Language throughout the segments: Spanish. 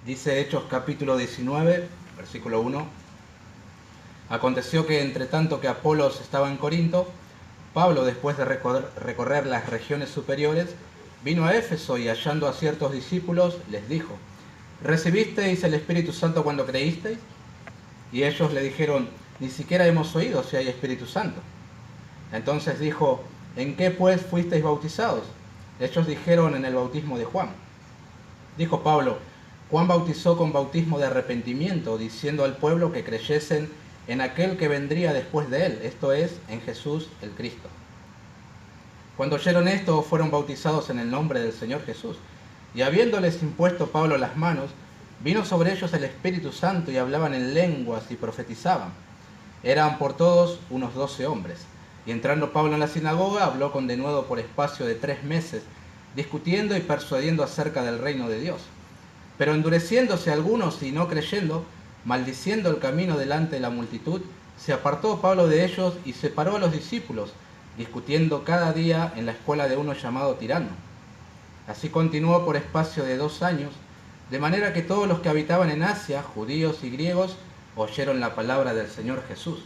Dice Hechos capítulo 19, versículo 1. Aconteció que entre tanto que Apolos estaba en Corinto, Pablo, después de recorrer las regiones superiores, vino a Éfeso y hallando a ciertos discípulos, les dijo: ¿recibisteis el Espíritu Santo cuando creísteis? Y ellos le dijeron: ni siquiera hemos oído si hay Espíritu Santo. Entonces dijo: ¿en qué pues fuisteis bautizados? Ellos dijeron: en el bautismo de Juan. Dijo Pablo: Juan bautizó con bautismo de arrepentimiento, diciendo al pueblo que creyesen en aquel que vendría después de él, esto es, en Jesús el Cristo. Cuando oyeron esto, fueron bautizados en el nombre del Señor Jesús. Y habiéndoles impuesto Pablo las manos, vino sobre ellos el Espíritu Santo y hablaban en lenguas y profetizaban. Eran por todos unos 12 hombres. Y entrando Pablo en la sinagoga, habló con denuedo por espacio de 3 meses, discutiendo y persuadiendo acerca del reino de Dios. Pero endureciéndose algunos y no creyendo, maldiciendo el camino delante de la multitud, se apartó Pablo de ellos y separó a los discípulos, discutiendo cada día en la escuela de uno llamado Tirano. Así continuó por espacio de 2 años, de manera que todos los que habitaban en Asia, judíos y griegos, oyeron la palabra del Señor Jesús.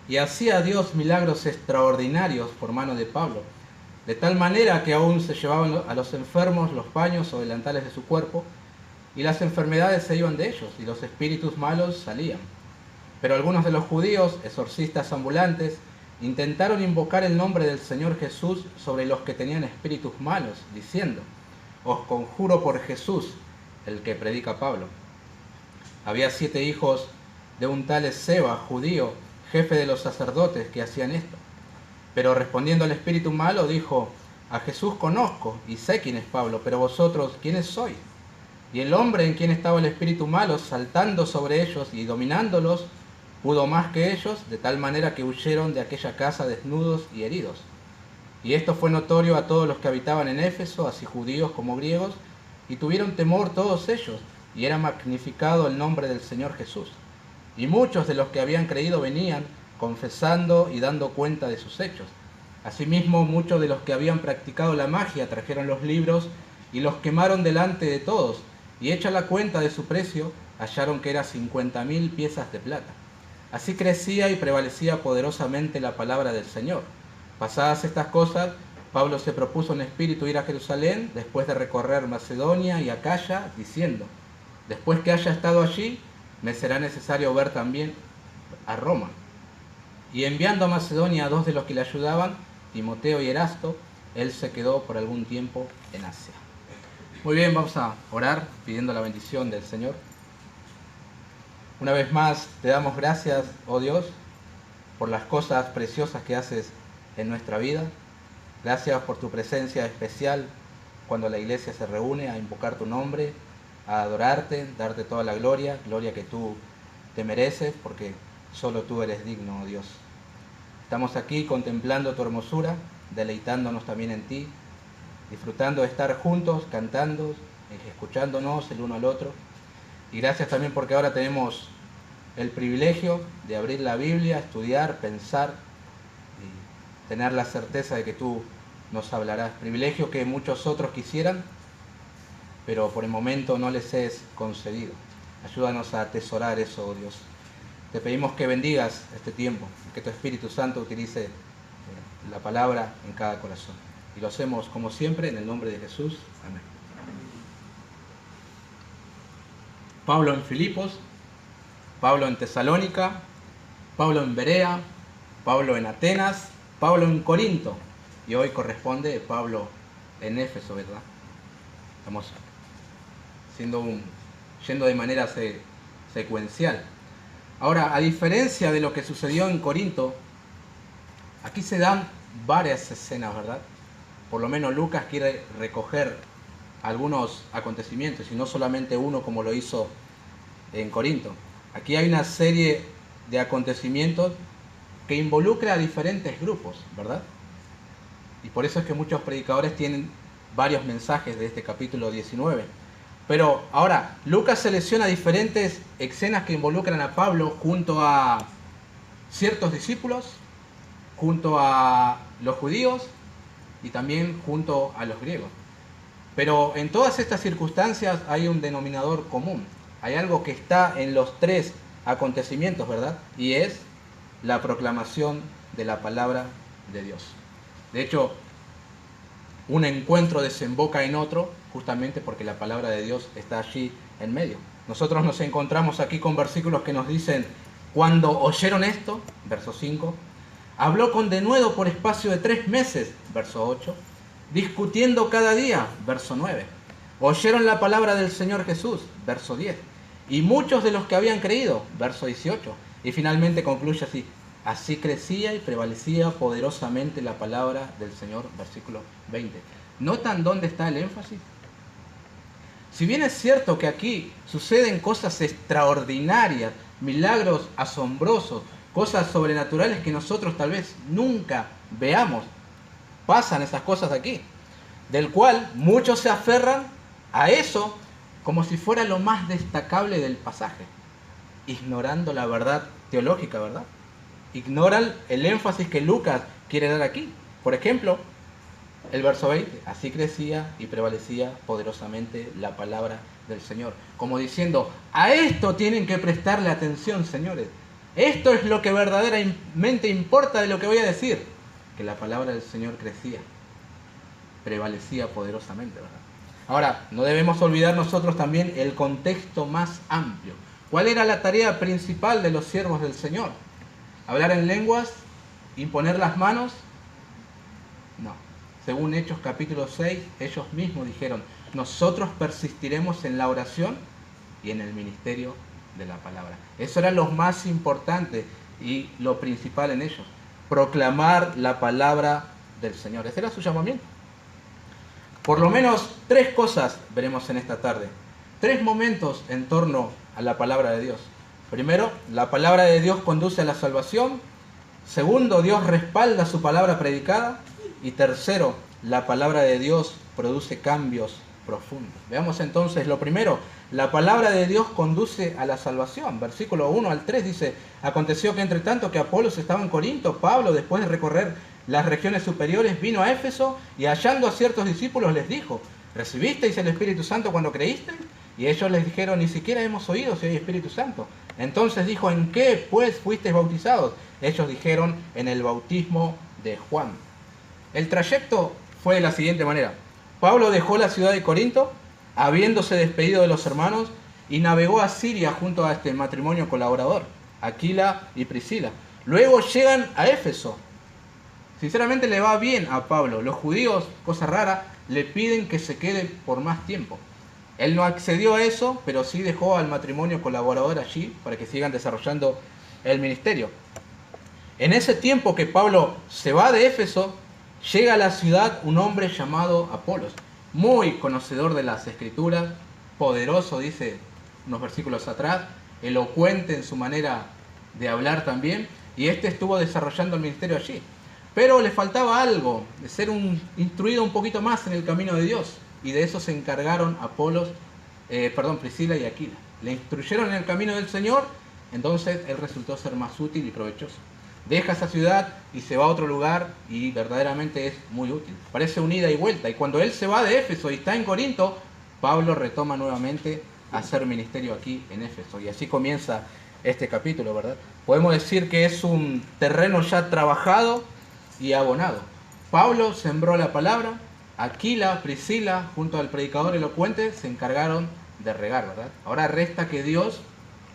Y hacía Dios milagros extraordinarios por mano de Pablo, de tal manera que aún se llevaban a los enfermos los paños o delantales de su cuerpo, y las enfermedades se iban de ellos, y los espíritus malos salían. Pero algunos de los judíos, exorcistas ambulantes, intentaron invocar el nombre del Señor Jesús sobre los que tenían espíritus malos, diciendo: os conjuro por Jesús, el que predica Pablo. Había 7 hijos de un tal Esceva, judío, jefe de los sacerdotes, que hacían esto. Pero respondiendo al espíritu malo, dijo: a Jesús conozco y sé quién es Pablo, pero vosotros, ¿quiénes sois? Y el hombre en quien estaba el espíritu malo, saltando sobre ellos y dominándolos, pudo más que ellos, de tal manera que huyeron de aquella casa desnudos y heridos. Y esto fue notorio a todos los que habitaban en Éfeso, así judíos como griegos, y tuvieron temor todos ellos, y era magnificado el nombre del Señor Jesús. Y muchos de los que habían creído venían, confesando y dando cuenta de sus hechos. Asimismo, muchos de los que habían practicado la magia trajeron los libros y los quemaron delante de todos, y hecha la cuenta de su precio, hallaron que era 50.000 piezas de plata. Así crecía y prevalecía poderosamente la palabra del Señor. Pasadas estas cosas, Pablo se propuso en espíritu ir a Jerusalén, después de recorrer Macedonia y Acaya, diciendo: después que haya estado allí, me será necesario ver también a Roma. Y enviando a Macedonia a 2 de los que le ayudaban, Timoteo y Erasto, él se quedó por algún tiempo en Asia. Muy bien, vamos a orar pidiendo la bendición del Señor. Una vez más te damos gracias, oh Dios, por las cosas preciosas que haces en nuestra vida. Gracias por tu presencia especial cuando la iglesia se reúne a invocar tu nombre, a adorarte, darte toda la gloria que tú te mereces, porque solo tú eres digno, oh Dios. Estamos aquí contemplando tu hermosura, deleitándonos también en ti, disfrutando de estar juntos, cantando, escuchándonos el uno al otro. Y gracias también porque ahora tenemos el privilegio de abrir la Biblia, estudiar, pensar y tener la certeza de que tú nos hablarás. Privilegio que muchos otros quisieran, pero por el momento no les es concedido. Ayúdanos a atesorar eso, oh Dios. Te pedimos que bendigas este tiempo, que tu Espíritu Santo utilice la palabra en cada corazón. Y lo hacemos como siempre en el nombre de Jesús. Amén. Pablo en Filipos, Pablo en Tesalónica, Pablo en Berea, Pablo en Atenas, Pablo en Corinto. Y hoy corresponde Pablo en Éfeso, ¿verdad? Estamos yendo de manera secuencial. Ahora, a diferencia de lo que sucedió en Corinto, aquí se dan varias escenas, ¿verdad? Por lo menos Lucas quiere recoger algunos acontecimientos y no solamente uno como lo hizo en Corinto. Aquí hay una serie de acontecimientos que involucra a diferentes grupos, ¿verdad? Y por eso es que muchos predicadores tienen varios mensajes de este capítulo 19. Pero ahora, Lucas selecciona diferentes escenas que involucran a Pablo junto a ciertos discípulos, junto a los judíos y también junto a los griegos. Pero en todas estas circunstancias hay un denominador común. Hay algo que está en los tres acontecimientos, ¿verdad? Y es la proclamación de la palabra de Dios. De hecho, un encuentro desemboca en otro justamente porque la palabra de Dios está allí en medio. Nosotros nos encontramos aquí con versículos que nos dicen: cuando oyeron esto, verso 5, habló con denuedo por espacio de 3 meses, verso 8, discutiendo cada día, verso 9. Oyeron la palabra del Señor Jesús, verso 10. Y muchos de los que habían creído, verso 18. Y finalmente concluye así: así crecía y prevalecía poderosamente la palabra del Señor, versículo 20. ¿Notan dónde está el énfasis? Si bien es cierto que aquí suceden cosas extraordinarias, milagros asombrosos, cosas sobrenaturales que nosotros tal vez nunca veamos, pasan esas cosas aquí, del cual muchos se aferran a eso como si fuera lo más destacable del pasaje, ignorando la verdad teológica, ¿verdad? Ignoran el énfasis que Lucas quiere dar aquí. Por ejemplo, el verso 20, así crecía y prevalecía poderosamente la palabra del Señor. Como diciendo, a esto tienen que prestarle atención, señores. Esto es lo que verdaderamente importa de lo que voy a decir. Que la palabra del Señor crecía, prevalecía poderosamente, ¿verdad? Ahora, no debemos olvidar nosotros también el contexto más amplio. ¿Cuál era la tarea principal de los siervos del Señor? ¿Hablar en lenguas? ¿Imponer las manos? No. Según Hechos capítulo 6, ellos mismos dijeron, nosotros persistiremos en la oración y en el ministerio de la palabra. Eso era lo más importante y lo principal en ellos. Proclamar la palabra del Señor. Ese era su llamamiento. Por lo menos 3 cosas veremos en esta tarde. 3 momentos en torno a la palabra de Dios. Primero, la palabra de Dios conduce a la salvación. Segundo, Dios respalda su palabra predicada. Y tercero, la palabra de Dios produce cambios profundos. Veamos entonces lo primero. La palabra de Dios conduce a la salvación. Versículo 1 al 3 dice, aconteció que entre tanto que Apolos estaba en Corinto, Pablo, después de recorrer las regiones superiores, vino a Éfeso y hallando a ciertos discípulos les dijo, ¿recibisteis el Espíritu Santo cuando creísteis? Y ellos les dijeron, ni siquiera hemos oído si hay Espíritu Santo. Entonces dijo, ¿en qué pues fuisteis bautizados? Ellos dijeron, en el bautismo de Juan. El trayecto fue de la siguiente manera. Pablo dejó la ciudad de Corinto, habiéndose despedido de los hermanos, y navegó a Siria junto a este matrimonio colaborador, Aquila y Priscila. Luego llegan a Éfeso. Sinceramente le va bien a Pablo. Los judíos, cosa rara, le piden que se quede por más tiempo. Él no accedió a eso, pero sí dejó al matrimonio colaborador allí para que sigan desarrollando el ministerio. En ese tiempo que Pablo se va de Éfeso, llega a la ciudad un hombre llamado Apolos, muy conocedor de las Escrituras, poderoso, dice unos versículos atrás, elocuente en su manera de hablar también, y este estuvo desarrollando el ministerio allí. Pero le faltaba algo, de ser instruido un poquito más en el camino de Dios, y de eso se encargaron Priscila y Aquila. Le instruyeron en el camino del Señor, entonces él resultó ser más útil y provechoso. Deja esa ciudad y se va a otro lugar y verdaderamente es muy útil. Parece un ida y vuelta. Y cuando él se va de Éfeso y está en Corinto, Pablo retoma nuevamente a hacer ministerio aquí en Éfeso. Y así comienza este capítulo, ¿verdad? Podemos decir que es un terreno ya trabajado y abonado. Pablo sembró la palabra, Aquila, Priscila, junto al predicador elocuente, se encargaron de regar, ¿verdad? Ahora resta que Dios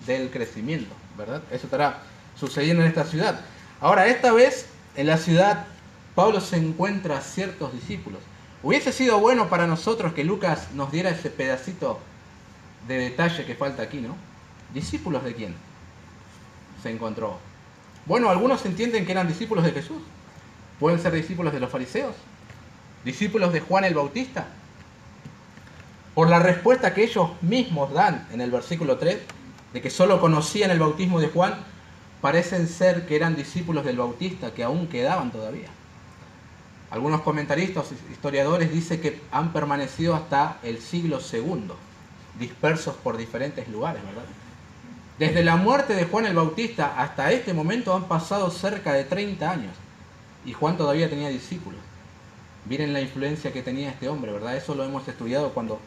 dé el crecimiento, ¿verdad? Eso estará sucediendo en esta ciudad. Ahora, esta vez, en la ciudad, Pablo se encuentra a ciertos discípulos. Hubiese sido bueno para nosotros que Lucas nos diera ese pedacito de detalle que falta aquí, ¿no? ¿Discípulos de quién se encontró? Bueno, algunos entienden que eran discípulos de Jesús. Pueden ser discípulos de los fariseos, discípulos de Juan el Bautista. Por la respuesta que ellos mismos dan en el versículo 3, de que solo conocían el bautismo de Juan, parecen ser que eran discípulos del Bautista, que aún quedaban todavía. Algunos comentaristas, historiadores, dicen que han permanecido hasta el siglo II, dispersos por diferentes lugares, ¿verdad? Desde la muerte de Juan el Bautista hasta este momento han pasado cerca de 30 años, y Juan todavía tenía discípulos. Miren la influencia que tenía este hombre, ¿verdad? Eso lo hemos estudiado cuando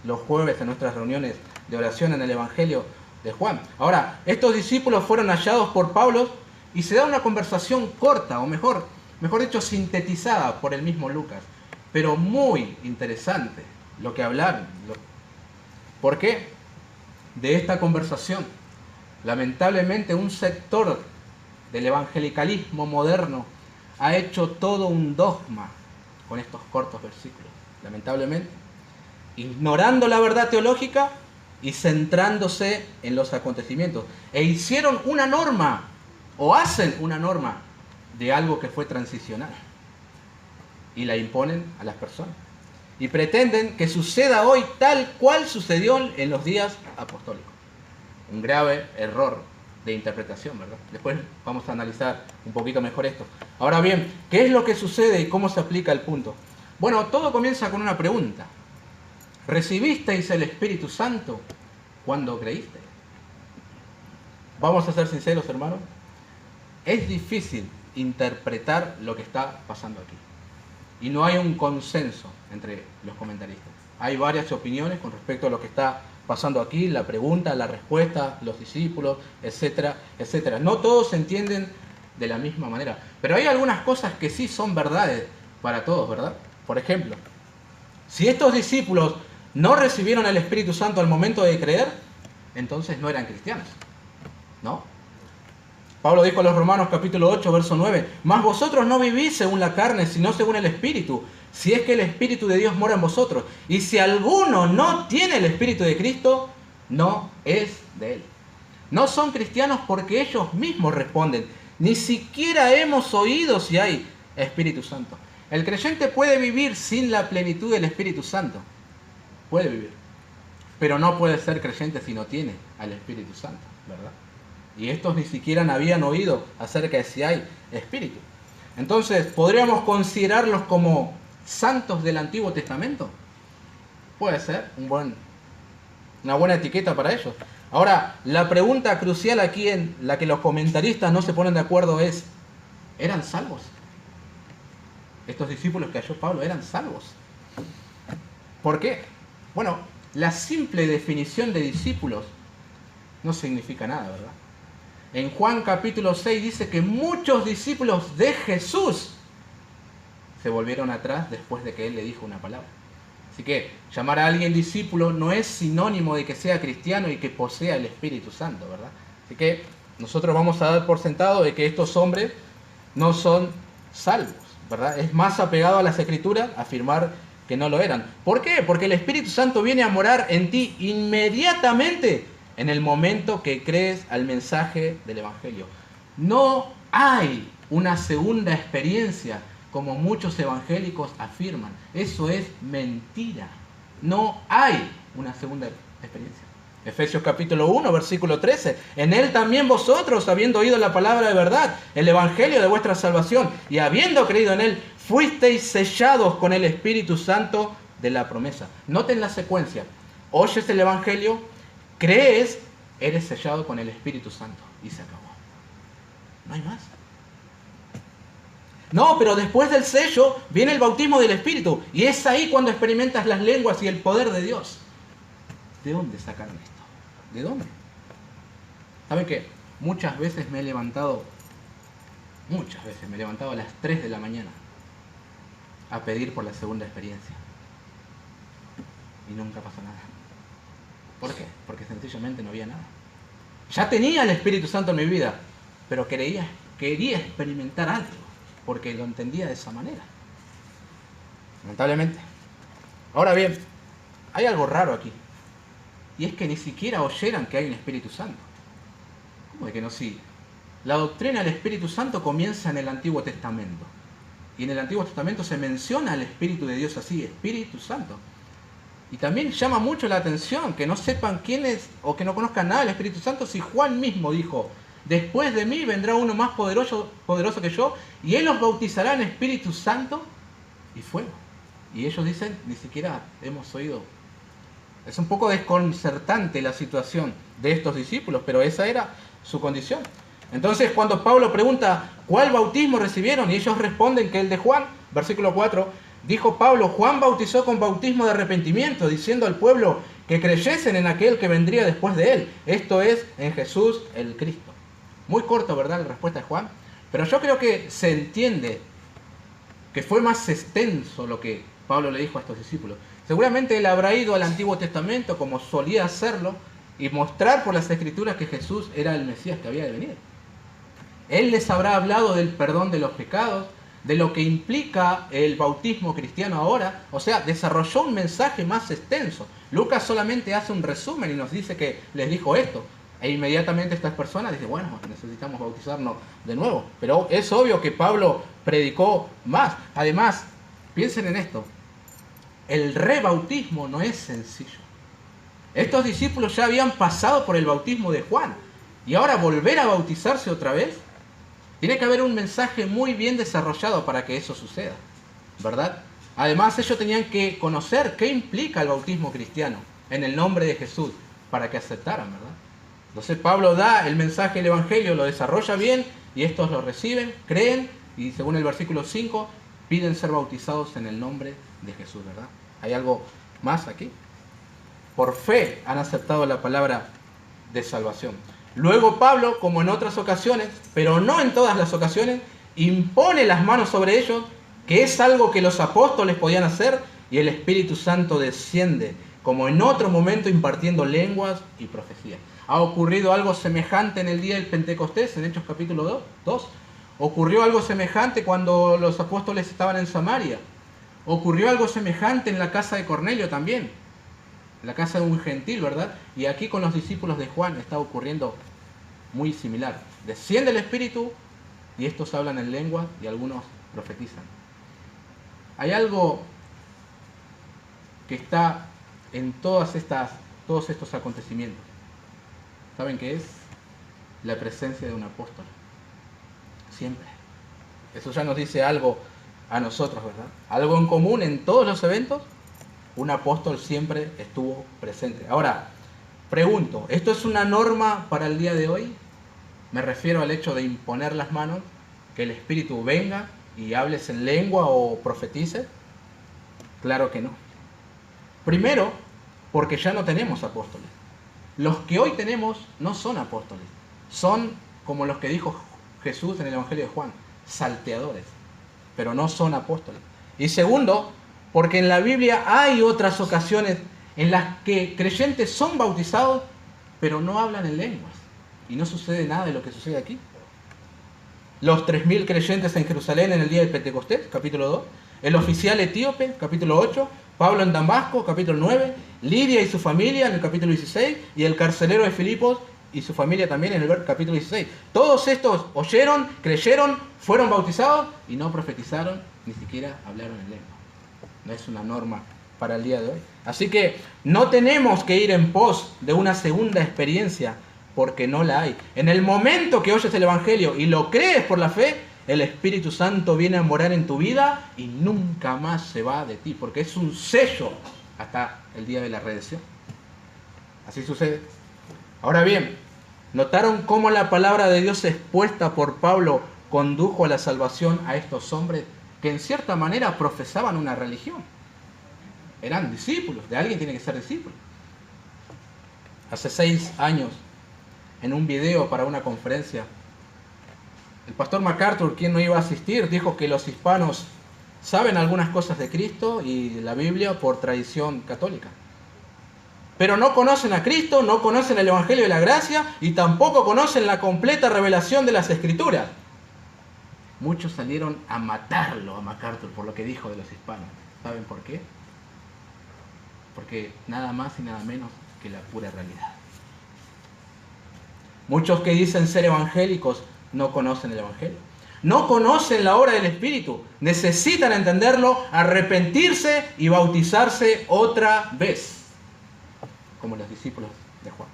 los jueves en nuestras reuniones de oración en el Evangelio de Juan. Ahora, estos discípulos fueron hallados por Pablo y se da una conversación corta, o mejor dicho, sintetizada por el mismo Lucas, pero muy interesante lo que hablaron. ¿Por qué? De esta conversación, lamentablemente un sector del evangelicalismo moderno ha hecho todo un dogma con estos cortos versículos, lamentablemente, ignorando la verdad teológica y centrándose en los acontecimientos. E hicieron una norma, o hacen una norma, de algo que fue transicional. Y la imponen a las personas. Y pretenden que suceda hoy tal cual sucedió en los días apostólicos. Un grave error de interpretación, ¿verdad? Después vamos a analizar un poquito mejor esto. Ahora bien, ¿qué es lo que sucede y cómo se aplica el punto? Bueno, todo comienza con una pregunta. ¿Recibisteis el Espíritu Santo cuando creíste? Vamos a ser sinceros, hermanos. Es difícil interpretar lo que está pasando aquí. Y no hay un consenso entre los comentaristas. Hay varias opiniones con respecto a lo que está pasando aquí, la pregunta, la respuesta, los discípulos, etcétera, etcétera. No todos se entienden de la misma manera, pero hay algunas cosas que sí son verdades para todos, ¿verdad? Por ejemplo, si estos discípulos no recibieron el Espíritu Santo al momento de creer, entonces no eran cristianos, ¿no? Pablo dijo a los Romanos capítulo 8, verso 9, «Mas vosotros no vivís según la carne, sino según el Espíritu, si es que el Espíritu de Dios mora en vosotros. Y si alguno no tiene el Espíritu de Cristo, no es de Él». No son cristianos porque ellos mismos responden, «Ni siquiera hemos oído si hay Espíritu Santo». El creyente puede vivir sin la plenitud del Espíritu Santo. Puede vivir. Pero no puede ser creyente si no tiene al Espíritu Santo, ¿verdad? Y estos ni siquiera habían oído acerca de si hay Espíritu. Entonces, ¿podríamos considerarlos como santos del Antiguo Testamento? Puede ser una buena etiqueta para ellos. Ahora, la pregunta crucial aquí en la que los comentaristas no se ponen de acuerdo es, ¿eran salvos? Estos discípulos que halló Pablo, ¿eran salvos? ¿Por qué? Bueno, la simple definición de discípulos no significa nada, ¿verdad? En Juan capítulo 6 dice que muchos discípulos de Jesús se volvieron atrás después de que Él le dijo una palabra. Así que llamar a alguien discípulo no es sinónimo de que sea cristiano y que posea el Espíritu Santo, ¿verdad? Así que nosotros vamos a dar por sentado de que estos hombres no son salvos, ¿verdad? Es más apegado a las Escrituras afirmar que no lo eran. ¿Por qué? Porque el Espíritu Santo viene a morar en ti inmediatamente en el momento que crees al mensaje del Evangelio. No hay una segunda experiencia como muchos evangélicos afirman. Eso es mentira. No hay una segunda experiencia. Efesios capítulo 1, versículo 13. En Él también vosotros, habiendo oído la palabra de verdad, el Evangelio de vuestra salvación, y habiendo creído en Él, fuisteis sellados con el Espíritu Santo de la promesa. Noten la secuencia. Oyes el Evangelio, crees, eres sellado con el Espíritu Santo. Y se acabó. No hay más. No, pero después del sello viene el bautismo del Espíritu. Y es ahí cuando experimentas las lenguas y el poder de Dios. ¿De dónde sacaron esto? ¿De dónde? ¿Saben qué? Muchas veces me he levantado a las 3 de la mañana a pedir por la segunda experiencia. Y nunca pasó nada. ¿Por qué? Porque sencillamente no había nada. Ya tenía el Espíritu Santo en mi vida, pero quería experimentar algo, porque lo entendía de esa manera. Lamentablemente. Ahora bien, hay algo raro aquí. Y es que ni siquiera oyeran que hay un Espíritu Santo. ¿Cómo de que no? Sí. La doctrina del Espíritu Santo comienza en el Antiguo Testamento. Y en el Antiguo Testamento se menciona al Espíritu de Dios así, Espíritu Santo. Y también llama mucho la atención que no sepan quién es o que no conozcan nada del Espíritu Santo si Juan mismo dijo, después de mí vendrá uno más poderoso que yo y Él los bautizará en Espíritu Santo y fuego. Y ellos dicen, ni siquiera hemos oído. Es un poco desconcertante la situación de estos discípulos, pero esa era su condición. Entonces cuando Pablo pregunta, ¿cuál bautismo recibieron? Y ellos responden que el de Juan, versículo 4, Dijo Pablo, Juan bautizó con bautismo de arrepentimiento, diciendo al pueblo que creyesen en aquel que vendría después de él, esto es, en Jesús el Cristo. Muy corto, ¿verdad?, la respuesta de Juan, pero yo creo que se entiende que fue más extenso lo que Pablo le dijo a estos discípulos. Seguramente él habrá ido al Antiguo Testamento, como solía hacerlo, y mostrar por las Escrituras que Jesús era el Mesías que había de venir. Él les habrá hablado del perdón de los pecados, de lo que implica el bautismo cristiano ahora, o sea, desarrolló un mensaje más extenso. Lucas solamente hace un resumen y nos dice que les dijo esto, e inmediatamente estas personas dicen, bueno, necesitamos bautizarnos de nuevo. Pero es obvio que Pablo predicó más. Además, piensen en esto, el rebautismo no es sencillo. Estos discípulos ya habían pasado por el bautismo de Juan, y ahora volver a bautizarse otra vez, tiene que haber un mensaje muy bien desarrollado para que eso suceda, ¿verdad? Además, ellos tenían que conocer qué implica el bautismo cristiano en el nombre de Jesús para que aceptaran, ¿verdad? Entonces Pablo da el mensaje del Evangelio, lo desarrolla bien y estos lo reciben, creen y según el versículo 5 piden ser bautizados en el nombre de Jesús, ¿verdad? ¿Hay algo más aquí? Por fe han aceptado la palabra de salvación. Luego Pablo, como en otras ocasiones, pero no en todas las ocasiones, impone las manos sobre ellos, que es algo que los apóstoles podían hacer, y el Espíritu Santo desciende, como en otro momento impartiendo lenguas y profecías. Ha ocurrido algo semejante en el día del Pentecostés, en Hechos capítulo 2. Ocurrió algo semejante cuando los apóstoles estaban en Samaria. Ocurrió algo semejante en la casa de Cornelio también. La casa de un gentil, ¿verdad? Y aquí con los discípulos de Juan está ocurriendo muy similar. Desciende el Espíritu y estos hablan en lengua y algunos profetizan. Hay algo que está en todos estos acontecimientos. ¿Saben qué es? La presencia de un apóstol. Siempre. Eso ya nos dice algo a nosotros, ¿verdad? Algo en común en todos los eventos. Un apóstol siempre estuvo presente. Ahora, pregunto, ¿esto es una norma para el día de hoy? Me refiero al hecho de imponer las manos, que el Espíritu venga y hables en lengua o profetices. Claro que no. Primero, porque ya no tenemos apóstoles. Los que hoy tenemos no son apóstoles. Son, como los que dijo Jesús en el Evangelio de Juan, salteadores. Pero no son apóstoles. Y segundo, porque en la Biblia hay otras ocasiones en las que creyentes son bautizados, pero no hablan en lenguas. Y no sucede nada de lo que sucede aquí. Los 3.000 creyentes en Jerusalén en el día del Pentecostés, capítulo 2. El oficial etíope, capítulo 8. Pablo en Damasco, capítulo 9. Lidia y su familia en el capítulo 16. Y el carcelero de Filipos y su familia también en el capítulo 16. Todos estos oyeron, creyeron, fueron bautizados y no profetizaron, ni siquiera hablaron en lengua. No es una norma para el día de hoy. Así que no tenemos que ir en pos de una segunda experiencia porque no la hay. En el momento que oyes el Evangelio y lo crees por la fe, el Espíritu Santo viene a morar en tu vida y nunca más se va de ti, porque es un sello hasta el día de la redención. Así sucede. Ahora bien, ¿notaron cómo la palabra de Dios expuesta por Pablo condujo a la salvación a estos hombres que en cierta manera profesaban una religión? Eran discípulos, de alguien tiene que ser discípulo. Hace 6 años, en un video para una conferencia, el pastor MacArthur, quien no iba a asistir, dijo que los hispanos saben algunas cosas de Cristo y de la Biblia por tradición católica. Pero no conocen a Cristo, no conocen el Evangelio de la Gracia y tampoco conocen la completa revelación de las Escrituras. Muchos salieron a matarlo a MacArthur por lo que dijo de los hispanos. ¿Saben por qué? Porque nada más y nada menos que la pura realidad. Muchos que dicen ser evangélicos no conocen el Evangelio. No conocen la obra del Espíritu. Necesitan entenderlo, arrepentirse y bautizarse otra vez, como los discípulos de Juan.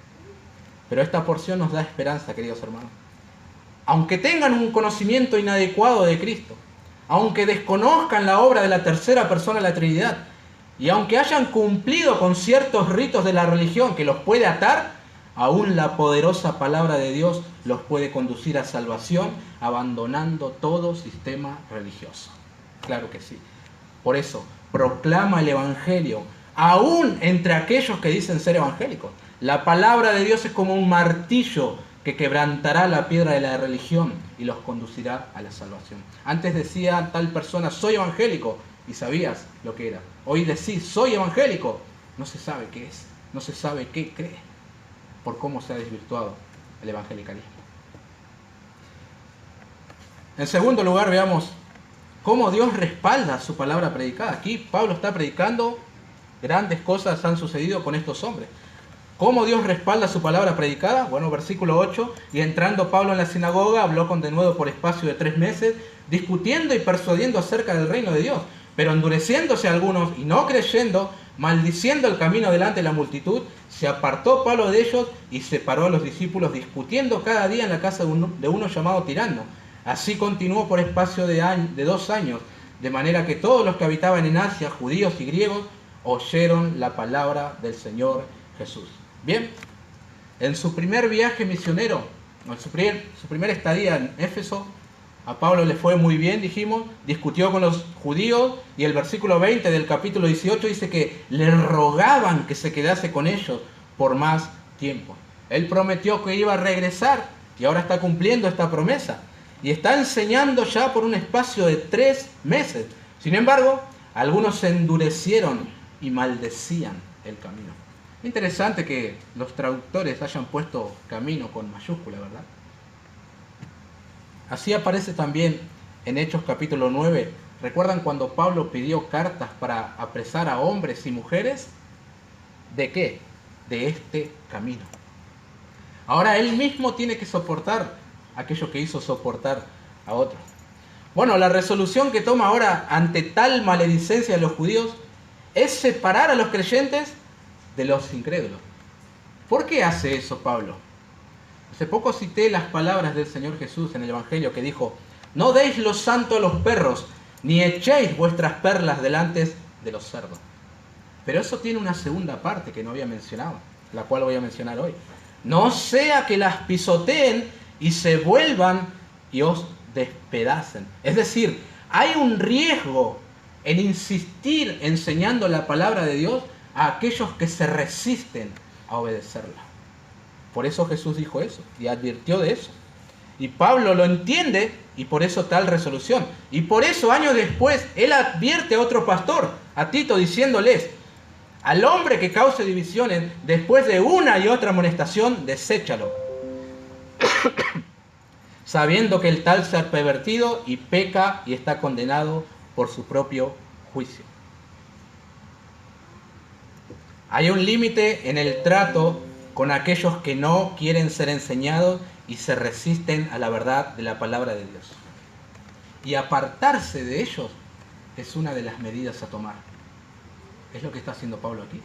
Pero esta porción nos da esperanza, queridos hermanos. Aunque tengan un conocimiento inadecuado de Cristo, aunque desconozcan la obra de la tercera persona de la Trinidad, y aunque hayan cumplido con ciertos ritos de la religión que los puede atar, aún la poderosa palabra de Dios los puede conducir a salvación, abandonando todo sistema religioso. Claro que sí. Por eso, proclama el Evangelio, aún entre aquellos que dicen ser evangélicos. La palabra de Dios es como un martillo que quebrantará la piedra de la religión y los conducirá a la salvación. Antes decía tal persona, soy evangélico, y sabías lo que era. Hoy decís, soy evangélico, no se sabe qué es, no se sabe qué cree, por cómo se ha desvirtuado el evangelicalismo. En segundo lugar, veamos cómo Dios respalda su palabra predicada. Aquí Pablo está predicando, grandes cosas han sucedido con estos hombres. ¿Cómo Dios respalda su palabra predicada? Bueno, versículo 8, y entrando Pablo en la sinagoga, habló con denuedo por espacio de 3 meses, discutiendo y persuadiendo acerca del reino de Dios. Pero endureciéndose algunos y no creyendo, maldiciendo el camino delante de la multitud, se apartó Pablo de ellos y separó a los discípulos, discutiendo cada día en la casa de uno llamado Tirano. Así continuó por espacio de 2 años, de manera que todos los que habitaban en Asia, judíos y griegos, oyeron la palabra del Señor Jesús. Bien, en su primer viaje misionero, en su primera estadía en Éfeso, a Pablo le fue muy bien, dijimos, discutió con los judíos, y el versículo 20 del capítulo 18 dice que le rogaban que se quedase con ellos por más tiempo. Él prometió que iba a regresar y ahora está cumpliendo esta promesa. Y está enseñando ya por un espacio de 3 meses. Sin embargo, algunos se endurecieron y maldecían el camino. Interesante que los traductores hayan puesto camino con mayúscula, ¿verdad? Así aparece también en Hechos capítulo 9. ¿Recuerdan cuando Pablo pidió cartas para apresar a hombres y mujeres? ¿De qué? De este camino. Ahora él mismo tiene que soportar aquello que hizo soportar a otros. Bueno, la resolución que toma ahora ante tal maledicencia de los judíos es separar a los creyentes de los incrédulos. ¿Por qué hace eso Pablo? Hace poco cité las palabras del Señor Jesús en el Evangelio que dijo: no deis lo santo a los perros, ni echéis vuestras perlas delante de los cerdos. Pero eso tiene una segunda parte que no había mencionado, la cual voy a mencionar hoy. No sea que las pisoteen y se vuelvan y os despedacen. Es decir, hay un riesgo en insistir enseñando la palabra de Dios a aquellos que se resisten a obedecerla. Por eso Jesús dijo eso y advirtió de eso. Y Pablo lo entiende y por eso tal resolución. Y por eso años después él advierte a otro pastor, a Tito, diciéndoles: al hombre que cause divisiones después de una y otra amonestación, deséchalo, sabiendo que el tal se ha pervertido y peca y está condenado por su propio juicio. Hay un límite en el trato con aquellos que no quieren ser enseñados y se resisten a la verdad de la palabra de Dios. Y apartarse de ellos es una de las medidas a tomar. Es lo que está haciendo Pablo aquí.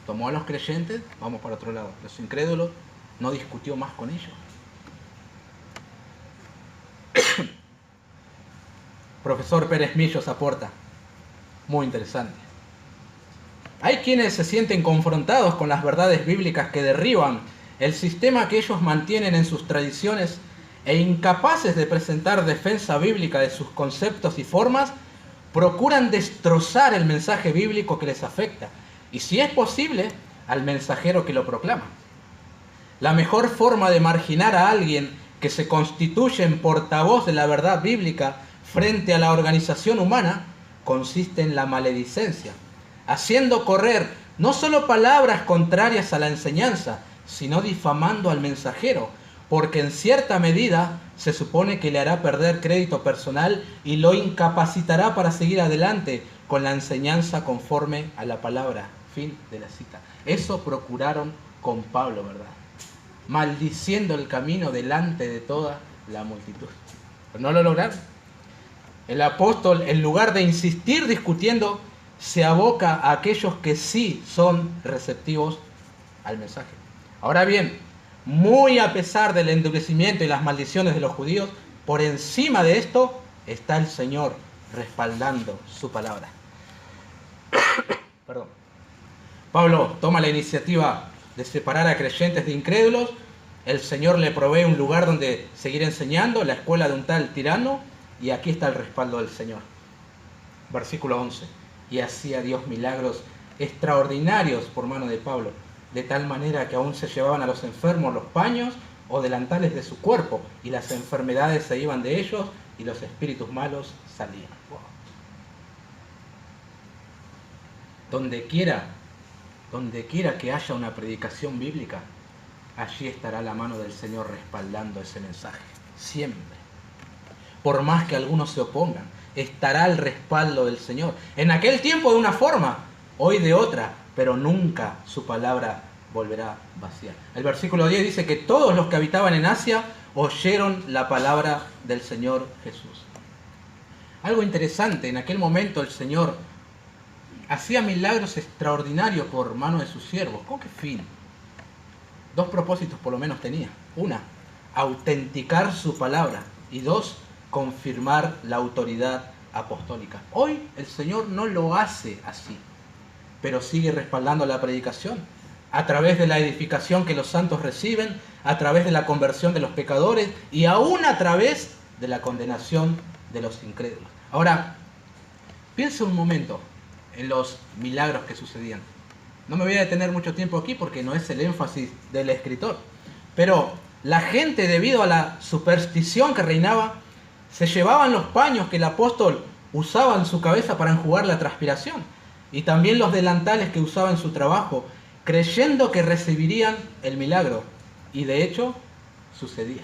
Tomó a los creyentes, vamos para otro lado. Los incrédulos, no discutió más con ellos. Profesor Pérez Millos aporta, muy interesante. Hay quienes se sienten confrontados con las verdades bíblicas que derriban el sistema que ellos mantienen en sus tradiciones e incapaces de presentar defensa bíblica de sus conceptos y formas, procuran destrozar el mensaje bíblico que les afecta y, si es posible, al mensajero que lo proclama. La mejor forma de marginar a alguien que se constituye en portavoz de la verdad bíblica frente a la organización humana consiste en la maledicencia, haciendo correr no solo palabras contrarias a la enseñanza, sino difamando al mensajero, porque en cierta medida se supone que le hará perder crédito personal y lo incapacitará para seguir adelante con la enseñanza conforme a la palabra. Fin de la cita. Eso procuraron con Pablo, ¿verdad? Maldiciendo el camino delante de toda la multitud. Pero no lo lograron. El apóstol, en lugar de insistir discutiendo, se aboca a aquellos que sí son receptivos al mensaje. Ahora bien, muy a pesar del endurecimiento y las maldiciones de los judíos, por encima de esto está el Señor respaldando su palabra. Perdón. Pablo toma la iniciativa de separar a creyentes de incrédulos. El Señor le provee un lugar donde seguir enseñando, la escuela de un tal Tirano, y aquí está el respaldo del Señor. Versículo 11. y hacía Dios milagros extraordinarios por mano de Pablo, de tal manera que aún se llevaban a los enfermos los paños o delantales de su cuerpo, y las enfermedades se iban de ellos y los espíritus malos salían. Wow. Donde quiera que haya una predicación bíblica, allí estará la mano del Señor respaldando ese mensaje. Siempre. Por más que algunos se opongan, estará el respaldo del Señor. En aquel tiempo de una forma, hoy de otra, pero nunca su palabra volverá vacía. El versículo 10 dice que todos los que habitaban en Asia oyeron la palabra del Señor Jesús. Algo interesante, en aquel momento el Señor hacía milagros extraordinarios por mano de sus siervos. ¿Con qué fin? Dos propósitos por lo menos tenía. Una, autenticar su palabra. Y dos, confirmar la autoridad apostólica. Hoy el Señor no lo hace así, pero sigue respaldando la predicación a través de la edificación que los santos reciben, a través de la conversión de los pecadores y aún a través de la condenación de los incrédulos. Ahora, piensa un momento en los milagros que sucedían. No me voy a detener mucho tiempo aquí porque no es el énfasis del escritor, pero la gente, debido a la superstición que reinaba, se llevaban los paños que el apóstol usaba en su cabeza para enjugar la transpiración y también los delantales que usaba en su trabajo, creyendo que recibirían el milagro. Y de hecho, sucedía.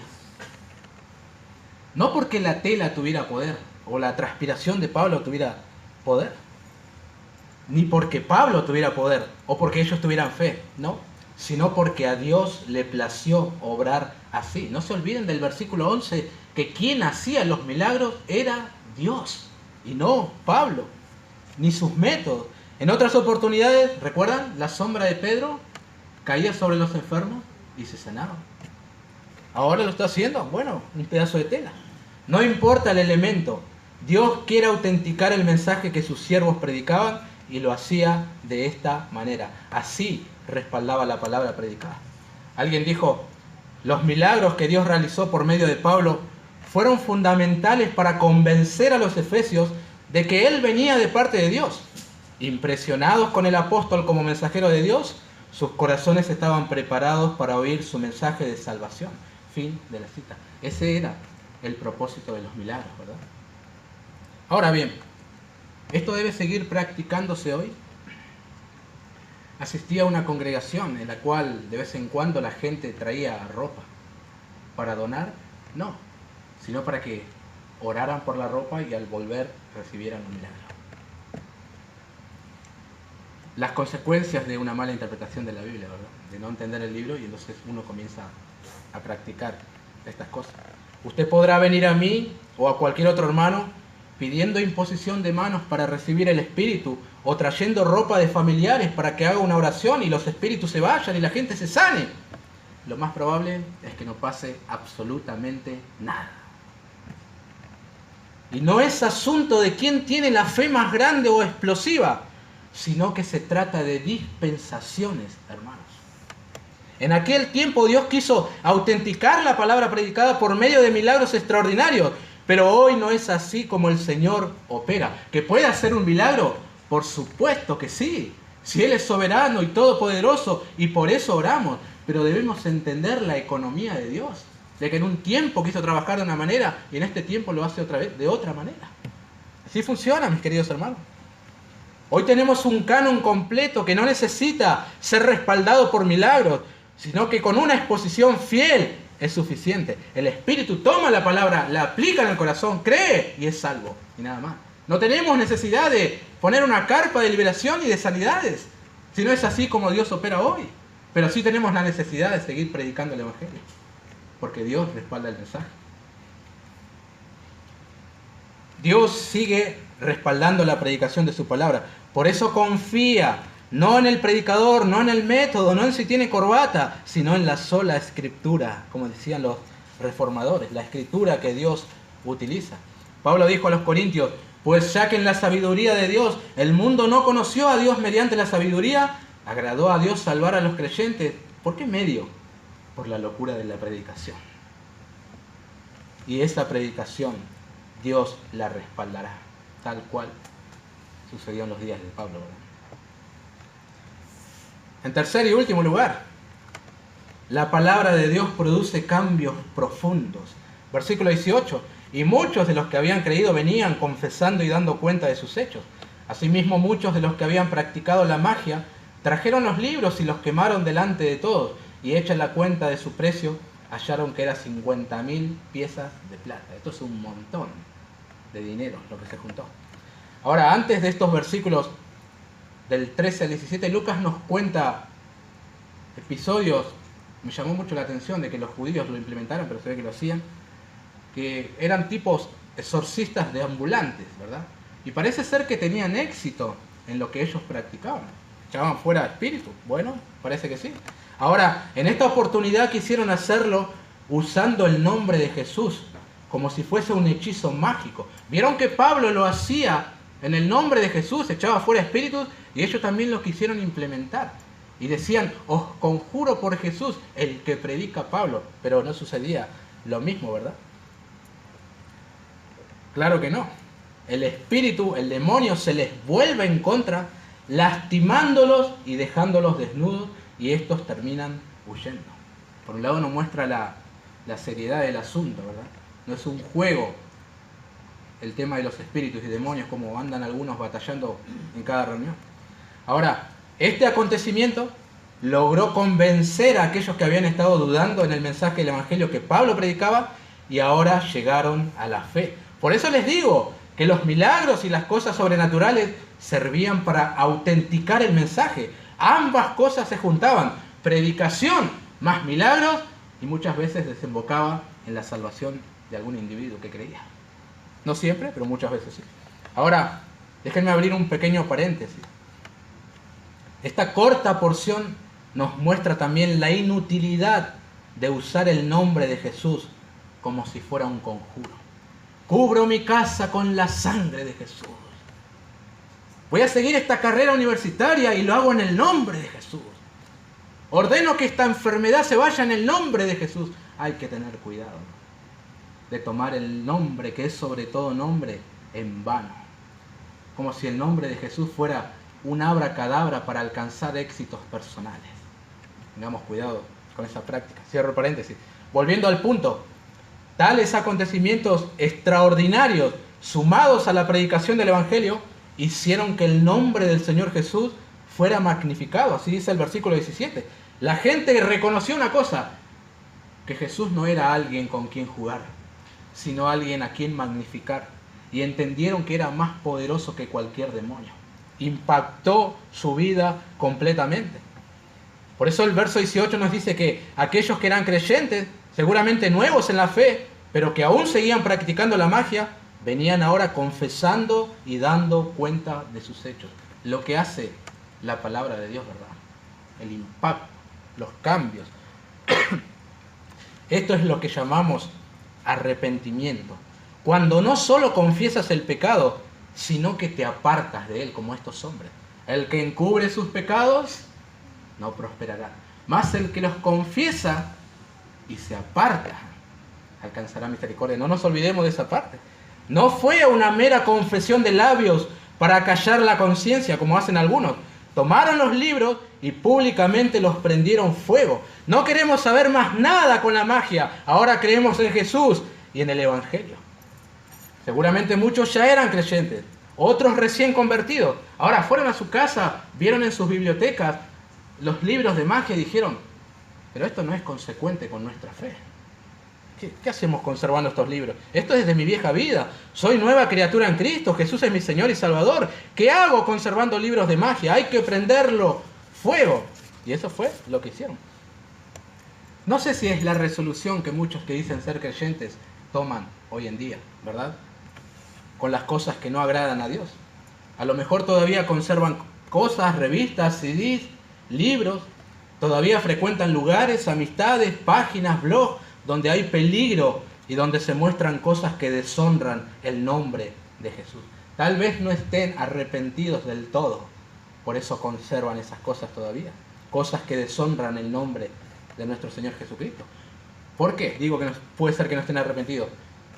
No porque la tela tuviera poder o la transpiración de Pablo tuviera poder, ni porque Pablo tuviera poder o porque ellos tuvieran fe, no, sino porque a Dios le plació obrar así. No se olviden del versículo 11, que quien hacía los milagros era Dios y no Pablo, ni sus métodos. En otras oportunidades, ¿recuerdan? La sombra de Pedro caía sobre los enfermos y se sanaban. Ahora lo está haciendo, bueno, un pedazo de tela. No importa el elemento, Dios quiere autenticar el mensaje que sus siervos predicaban y lo hacía de esta manera. Así respaldaba la palabra predicada. Alguien dijo, los milagros que Dios realizó por medio de Pablo fueron fundamentales para convencer a los efesios de que él venía de parte de Dios. Impresionados con el apóstol como mensajero de Dios, sus corazones estaban preparados para oír su mensaje de salvación. Fin de la cita. Ese era el propósito de los milagros, ¿verdad? Ahora bien, ¿esto debe seguir practicándose hoy? Asistí a una congregación en la cual de vez en cuando la gente traía ropa para donar, no, sino para que oraran por la ropa y al volver recibieran un milagro. Las consecuencias de una mala interpretación de la Biblia, ¿verdad? De no entender el libro y entonces uno comienza a practicar estas cosas. Usted podrá venir a mí o a cualquier otro hermano pidiendo imposición de manos para recibir el Espíritu o trayendo ropa de familiares para que haga una oración y los espíritus se vayan y la gente se sane. Lo más probable es que no pase absolutamente nada. Y no es asunto de quién tiene la fe más grande o explosiva, sino que se trata de dispensaciones, hermanos. En aquel tiempo Dios quiso autenticar la palabra predicada por medio de milagros extraordinarios, pero hoy no es así como el Señor opera. ¿Que puede hacer un milagro? Por supuesto que sí. Si Él es soberano y todopoderoso, y por eso oramos, pero debemos entender la economía de Dios, de que en un tiempo quiso trabajar de una manera y en este tiempo lo hace otra vez de otra manera. Así funciona, mis queridos hermanos. Hoy tenemos un canon completo que no necesita ser respaldado por milagros, sino que con una exposición fiel es suficiente. El Espíritu toma la palabra, la aplica en el corazón, cree y es salvo. Y nada más. No tenemos necesidad de poner una carpa de liberación y de sanidades, si no es así como Dios opera hoy. Pero sí tenemos la necesidad de seguir predicando el Evangelio, porque Dios respalda el mensaje. Dios sigue respaldando la predicación de su palabra. Por eso confía, no en el predicador, no en el método, no en si tiene corbata, sino en la sola Escritura, como decían los reformadores, la Escritura que Dios utiliza. Pablo dijo a los corintios, pues ya que en la sabiduría de Dios el mundo no conoció a Dios mediante la sabiduría, agradó a Dios salvar a los creyentes. ¿Por qué medio? Por la locura de la predicación. Y esa predicación Dios la respaldará, tal cual. sucedió en los días de Pablo, ¿verdad? En tercer y último lugar, la palabra de Dios produce cambios profundos. Versículo 18. Y muchos de los que habían creído venían confesando y dando cuenta de sus hechos. Asimismo, muchos de los que habían practicado la magia trajeron los libros y los quemaron delante de todos. Y hecha la cuenta de su precio, hallaron que era 50.000 piezas de plata. Esto es un montón de dinero lo que se juntó. Ahora, antes de estos versículos del 13 al 17, Lucas nos cuenta episodios. Me llamó mucho la atención de que los judíos lo implementaron, pero se ve que lo hacían, que eran tipos exorcistas de ambulantes, ¿verdad? Y parece ser que tenían éxito en lo que ellos practicaban. ¿Echaban fuera espíritus? Bueno, parece que sí. Ahora, en esta oportunidad quisieron hacerlo usando el nombre de Jesús, como si fuese un hechizo mágico. Vieron que Pablo lo hacía en el nombre de Jesús, echaba fuera espíritus, y ellos también lo quisieron implementar. Y decían, os conjuro por Jesús, el que predica Pablo. Pero no sucedía lo mismo, ¿verdad? Claro que no. El espíritu, el demonio se les vuelve en contra, lastimándolos y dejándolos desnudos, y estos terminan huyendo. Por un lado nos muestra la seriedad del asunto, ¿verdad? No es un juego el tema de los espíritus y demonios, como andan algunos batallando en cada reunión. Ahora, este acontecimiento logró convencer a aquellos que habían estado dudando en el mensaje del Evangelio que Pablo predicaba, y ahora llegaron a la fe. Por eso les digo que los milagros y las cosas sobrenaturales servían para autenticar el mensaje. Ambas cosas se juntaban, predicación más milagros, y muchas veces desembocaba en la salvación de algún individuo que creía. No siempre, pero muchas veces sí. Ahora, déjenme abrir un pequeño paréntesis. Esta corta porción nos muestra también la inutilidad de usar el nombre de Jesús como si fuera un conjuro. Cubro mi casa con la sangre de Jesús. Voy a seguir esta carrera universitaria y lo hago en el nombre de Jesús. Ordeno que esta enfermedad se vaya en el nombre de Jesús. Hay que tener cuidado de tomar el nombre, que es sobre todo nombre, en vano. Como si el nombre de Jesús fuera un abracadabra para alcanzar éxitos personales. Tengamos cuidado con esa práctica. Cierro paréntesis. Volviendo al punto, tales acontecimientos extraordinarios, sumados a la predicación del Evangelio, hicieron que el nombre del Señor Jesús fuera magnificado. Así dice el versículo 17. La gente reconoció una cosa, que Jesús no era alguien con quien jugar, sino alguien a quien magnificar. Y entendieron que era más poderoso que cualquier demonio. Impactó su vida completamente. Por eso el verso 18 nos dice que aquellos que eran creyentes, seguramente nuevos en la fe, pero que aún seguían practicando la magia, venían ahora confesando y dando cuenta de sus hechos. Lo que hace la palabra de Dios, ¿verdad? El impacto, los cambios. Esto es lo que llamamos arrepentimiento. Cuando no solo confiesas el pecado, sino que te apartas de él, como estos hombres. El que encubre sus pecados no prosperará. Mas el que los confiesa y se aparta alcanzará misericordia. No nos olvidemos de esa parte. No fue una mera confesión de labios para callar la conciencia, como hacen algunos. Tomaron los libros y públicamente los prendieron fuego. No queremos saber más nada con la magia. Ahora creemos en Jesús y en el Evangelio. Seguramente muchos ya eran creyentes, otros recién convertidos. Ahora fueron a su casa, vieron en sus bibliotecas los libros de magia y dijeron, pero esto no es consecuente con nuestra fe. ¿Qué hacemos conservando estos libros? Esto es de mi vieja vida. Soy nueva criatura en Cristo. Jesús es mi Señor y Salvador. ¿Qué hago conservando libros de magia? Hay que prenderlo fuego. Y eso fue lo que hicieron. No sé si es la resolución que muchos que dicen ser creyentes toman hoy en día, ¿verdad? Con las cosas que no agradan a Dios. A lo mejor todavía conservan cosas, revistas, CDs, libros. Todavía frecuentan lugares, amistades, páginas, blogs, donde hay peligro y donde se muestran cosas que deshonran el nombre de Jesús. Tal vez no estén arrepentidos del todo, por eso conservan esas cosas todavía. Cosas que deshonran el nombre de nuestro Señor Jesucristo. ¿Por qué? Digo que puede ser que no estén arrepentidos.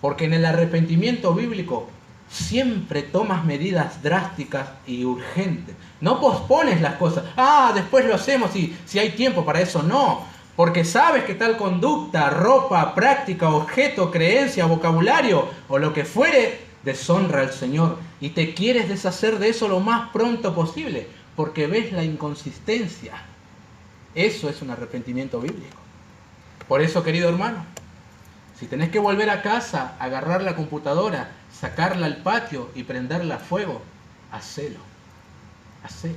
Porque en el arrepentimiento bíblico siempre tomas medidas drásticas y urgentes. No pospones las cosas. Después lo hacemos si hay tiempo para eso. No, porque sabes que tal conducta, ropa, práctica, objeto, creencia, vocabulario o lo que fuere, deshonra al Señor. Y te quieres deshacer de eso lo más pronto posible, porque ves la inconsistencia. Eso es un arrepentimiento bíblico. Por eso, querido hermano, si tenés que volver a casa, agarrar la computadora, sacarla al patio y prenderla a fuego, hacelo. Hacelo.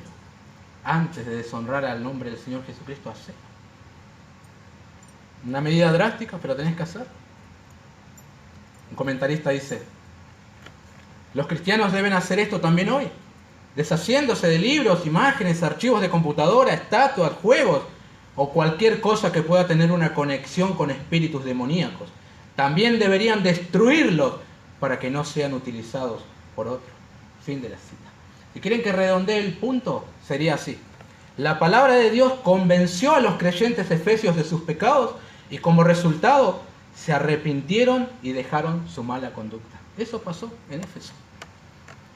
Antes de deshonrar al nombre del Señor Jesucristo, hacelo. Una medida drástica, pero tenés que hacerlo. Un comentarista dice: los cristianos deben hacer esto también hoy, deshaciéndose de libros, imágenes, archivos de computadora, estatuas, juegos o cualquier cosa que pueda tener una conexión con espíritus demoníacos. También deberían destruirlos para que no sean utilizados por otros. Fin de la cita. Si quieren que redondee el punto, sería así. La palabra de Dios convenció a los creyentes efesios de sus pecados y como resultado se arrepintieron y dejaron su mala conducta. Eso pasó en Éfeso.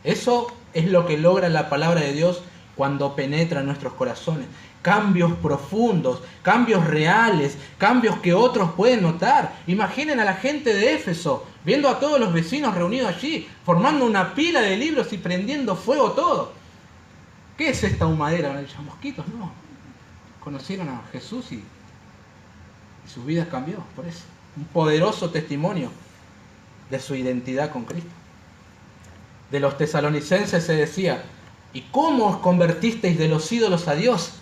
Eso es lo que logra la palabra de Dios cuando penetra en nuestros corazones. Cambios profundos, cambios reales, cambios que otros pueden notar. Imaginen a la gente de Éfeso, viendo a todos los vecinos reunidos allí, formando una pila de libros y prendiendo fuego todo. ¿Qué es esta humadera? ¿Los mosquitos? No. Conocieron a Jesús y su vida cambió por eso. Un poderoso testimonio de su identidad con Cristo. De los tesalonicenses se decía: ¿y cómo os convertisteis de los ídolos a Dios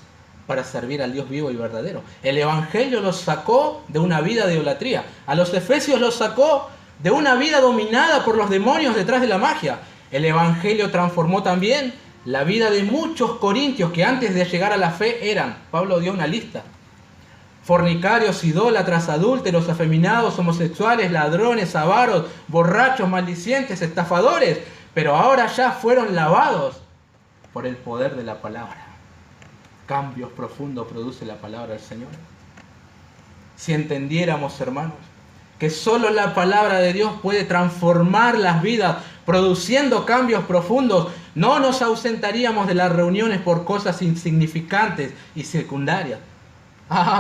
para servir al Dios vivo y verdadero? El Evangelio los sacó de una vida de idolatría. A los efesios los sacó de una vida dominada por los demonios detrás de la magia. El Evangelio transformó también la vida de muchos corintios que antes de llegar a la fe eran, Pablo dio una lista: fornicarios, idólatras, adúlteros, afeminados, homosexuales, ladrones, avaros, borrachos, maldicientes, estafadores. Pero ahora ya fueron lavados por el poder de la palabra. Cambios profundos produce la palabra del Señor. Si entendiéramos, hermanos, que solo la palabra de Dios puede transformar las vidas, produciendo cambios profundos, no nos ausentaríamos de las reuniones por cosas insignificantes y secundarias.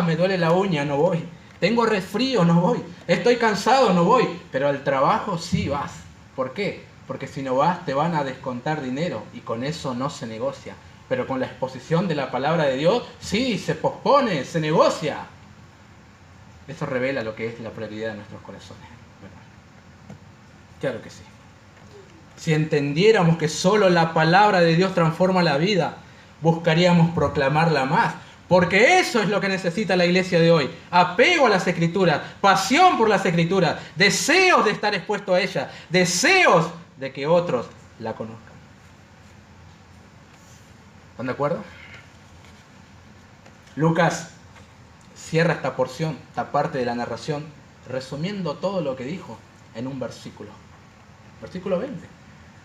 Me duele la uña, no voy. Tengo resfrío, no voy. Estoy cansado, no voy. Pero al trabajo sí vas. ¿Por qué? Porque si no vas te van a descontar dinero y con eso no se negocia. Pero con la exposición de la palabra de Dios, sí, se pospone, se negocia. Eso revela lo que es la prioridad de nuestros corazones. Bueno, claro que sí. Si entendiéramos que solo la palabra de Dios transforma la vida, buscaríamos proclamarla más. Porque eso es lo que necesita la iglesia de hoy. Apego a las Escrituras, pasión por las Escrituras, deseos de estar expuesto a ellas, deseos de que otros la conozcan. ¿Están de acuerdo? Lucas cierra esta porción, esta parte de la narración, resumiendo todo lo que dijo en un versículo. Versículo 20.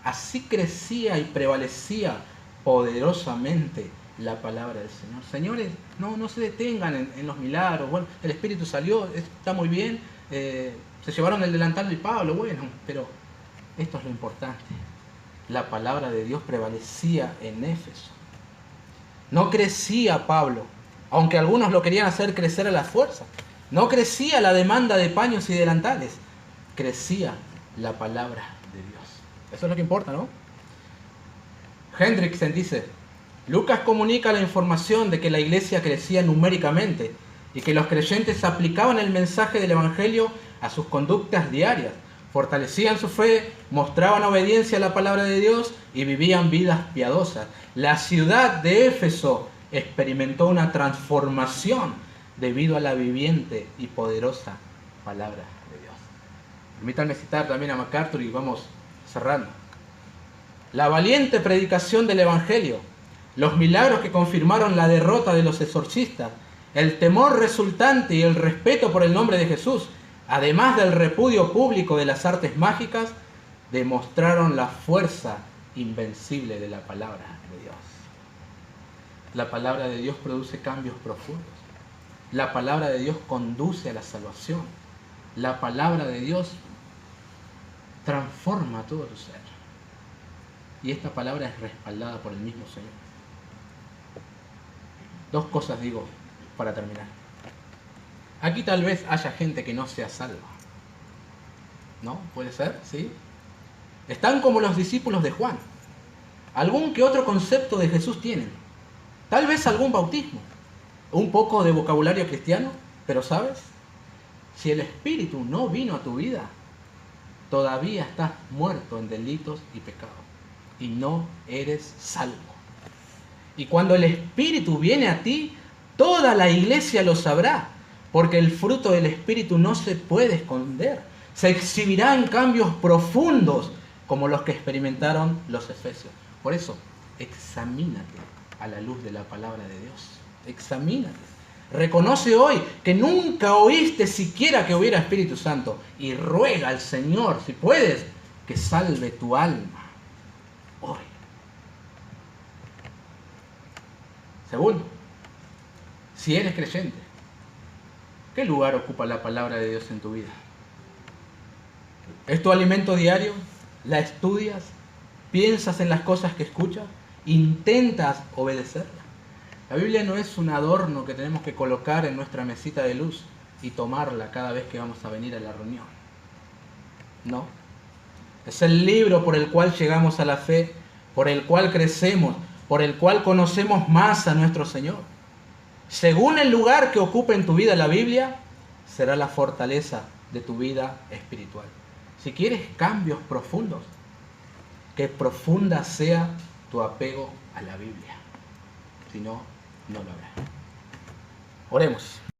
Así crecía y prevalecía poderosamente la palabra del Señor. Señores, no se detengan en los milagros. Bueno, el Espíritu salió, está muy bien, se llevaron el delantal de Pablo, bueno, pero esto es lo importante. La palabra de Dios prevalecía en Éfeso. No crecía Pablo, aunque algunos lo querían hacer crecer a la fuerza. No crecía la demanda de paños y delantales. Crecía la palabra de Dios. Eso es lo que importa, ¿no? Hendrickson dice: Lucas comunica la información de que la iglesia crecía numéricamente y que los creyentes aplicaban el mensaje del Evangelio a sus conductas diarias, fortalecían su fe, mostraban obediencia a la palabra de Dios y vivían vidas piadosas. La ciudad de Éfeso experimentó una transformación debido a la viviente y poderosa palabra de Dios. Permítanme citar también a MacArthur y vamos cerrando. La valiente predicación del Evangelio, los milagros que confirmaron la derrota de los exorcistas, el temor resultante y el respeto por el nombre de Jesús, además del repudio público de las artes mágicas, demostraron la fuerza invencible de la palabra de Dios. La palabra de Dios produce cambios profundos. La palabra de Dios conduce a la salvación. La palabra de Dios transforma todo tu ser. y esta palabra es respaldada por el mismo Señor. Dos cosas digo para terminar. Aquí tal vez haya gente que no sea salva. ¿No? ¿Puede ser? ¿Sí? Están como los discípulos de Juan. Algún que otro concepto de Jesús tienen. Tal vez algún bautismo. Un poco de vocabulario cristiano. Pero ¿sabes? Si el Espíritu no vino a tu vida, todavía estás muerto en delitos y pecados. Y no eres salvo. Y cuando el Espíritu viene a ti, toda la iglesia lo sabrá. Porque el fruto del Espíritu no se puede esconder. Se exhibirá en cambios profundos como los que experimentaron los efesios. Por eso, examínate a la luz de la palabra de Dios. Examínate. Reconoce hoy que nunca oíste siquiera que hubiera Espíritu Santo y ruega al Señor, si puedes, que salve tu alma hoy. Segundo, si eres creyente, ¿qué lugar ocupa la palabra de Dios en tu vida? ¿Es tu alimento diario? ¿La estudias? ¿Piensas en las cosas que escuchas? ¿Intentas obedecerla? La Biblia no es un adorno que tenemos que colocar en nuestra mesita de luz y tomarla cada vez que vamos a venir a la reunión. No. Es el libro por el cual llegamos a la fe, por el cual crecemos, por el cual conocemos más a nuestro Señor. Según el lugar que ocupe en tu vida la Biblia, será la fortaleza de tu vida espiritual. Si quieres cambios profundos, que profunda sea tu apego a la Biblia. Si no, no lo habrá. Oremos.